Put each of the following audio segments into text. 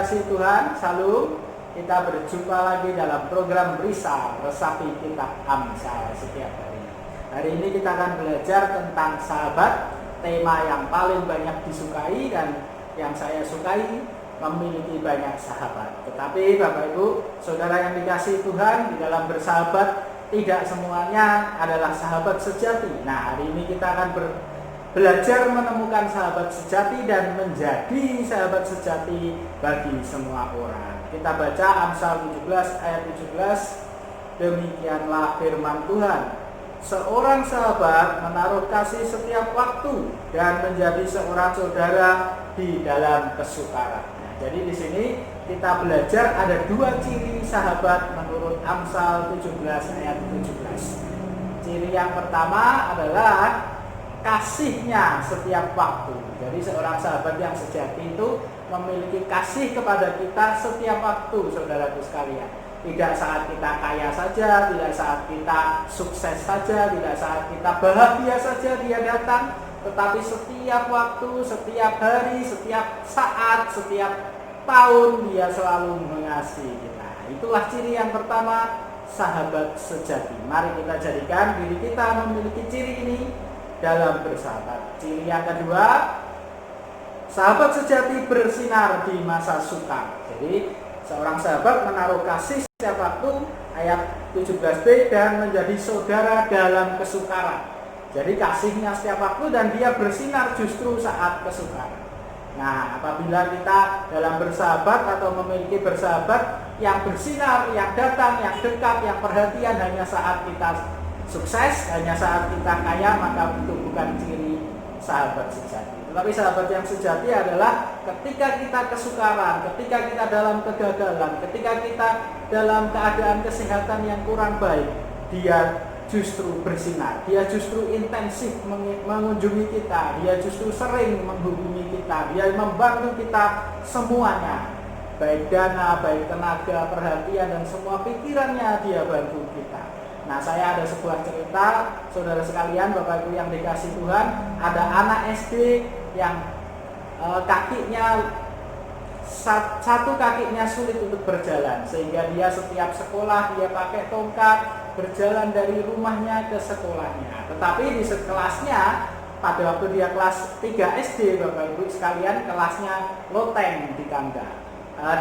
dikasihi Tuhan, Salam. Kita berjumpa lagi dalam program Risal, Resapi Kitab Amsal setiap hari. Hari ini kita akan belajar tentang sahabat, tema yang paling banyak disukai dan yang saya sukai, memiliki banyak sahabat. Tetapi Bapak Ibu, Saudara yang dikasihi Tuhan, di dalam bersahabat tidak semuanya adalah sahabat sejati. Nah, hari ini kita akan belajar menemukan sahabat sejati dan menjadi sahabat sejati bagi semua orang. Kita baca Amsal 17 ayat 17. Demikianlah firman Tuhan. Seorang sahabat menaruh kasih setiap waktu dan menjadi seorang saudara di dalam kesukaran. Nah, jadi di sini kita belajar ada dua ciri sahabat menurut Amsal 17 ayat 17. Ciri yang pertama adalah kasihnya setiap waktu. Jadi seorang sahabat yang sejati itu memiliki kasih kepada kita setiap waktu, saudaraku sekalian. Tidak saat kita kaya saja, tidak saat kita sukses saja, tidak saat kita bahagia saja dia datang, tetapi setiap waktu, setiap hari, setiap saat, setiap tahun dia selalu mengasihi kita. Itulah ciri yang pertama, sahabat sejati. Mari kita jadikan diri kita memiliki ciri ini dalam bersahabat. Ciri yang kedua, sahabat sejati bersinar di masa sukar. Jadi seorang sahabat menaruh kasih setiap waktu, ayat 17b, dan menjadi saudara dalam kesukaran. Jadi kasihnya setiap waktu dan dia bersinar justru saat kesukaran. Nah, apabila kita dalam bersahabat atau memiliki bersahabat yang bersinar, yang datang, yang dekat, yang perhatian hanya saat kita sukses, hanya saat kita kaya, maka itu bukan ciri sahabat sejati. Tetapi sahabat yang sejati adalah ketika kita kesukaran, ketika kita dalam kegagalan, ketika kita dalam keadaan kesehatan yang kurang baik, dia justru bersinar, dia justru intensif mengunjungi kita, dia justru sering menghubungi kita, dia membantu kita semuanya, baik dana, baik tenaga, perhatian, dan semua pikirannya dia bantu kita. Nah, saya ada sebuah cerita, saudara sekalian, Bapak Ibu yang dikasihi Tuhan. Ada anak SD yang satu kakinya sulit untuk berjalan, sehingga dia setiap sekolah dia pakai tongkat berjalan dari rumahnya ke sekolahnya. Tetapi di kelasnya, pada waktu dia kelas 3 SD, Bapak Ibu sekalian, kelasnya loteng di tangga,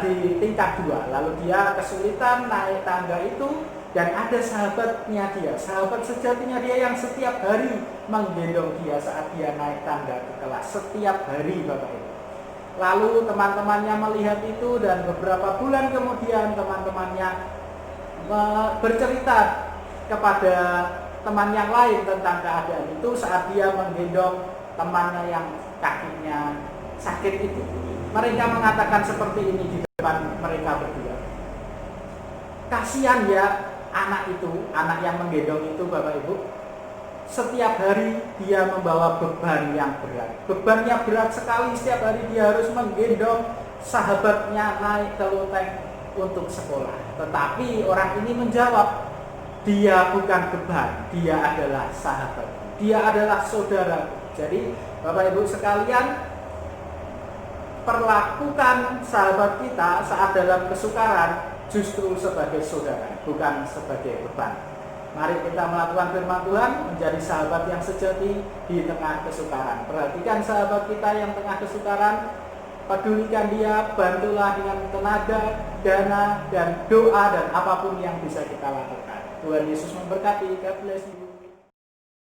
di tingkat 2. Lalu dia kesulitan naik tangga itu, dan ada sahabatnya dia, sahabat sejatinya dia yang setiap hari menggendong dia saat dia naik tangga ke kelas, setiap hari, Bapak Ibu. Lalu teman-temannya melihat itu, dan beberapa bulan kemudian teman-temannya bercerita kepada teman yang lain tentang keadaan itu saat dia menggendong temannya yang kakinya sakit itu. Mereka mengatakan seperti ini di depan mereka berdua. Kasihan ya anak itu, anak yang menggendong itu, Bapak Ibu. Setiap hari dia membawa beban yang berat. Bebannya berat sekali, setiap hari dia harus menggendong sahabatnya naik ke loteng untuk sekolah. Tetapi orang ini menjawab, dia bukan beban, dia adalah sahabat, dia adalah saudara. Jadi Bapak Ibu sekalian, perlakukan sahabat kita saat dalam kesukaran justru sebagai saudara, bukan sebagai beban. Mari kita melakukan firman Tuhan, menjadi sahabat yang sejati di tengah kesukaran. Perhatikan sahabat kita yang tengah kesukaran, pedulikan dia, bantulah dengan tenaga, dana, dan doa, dan apapun yang bisa kita lakukan. Tuhan Yesus memberkati. God bless you.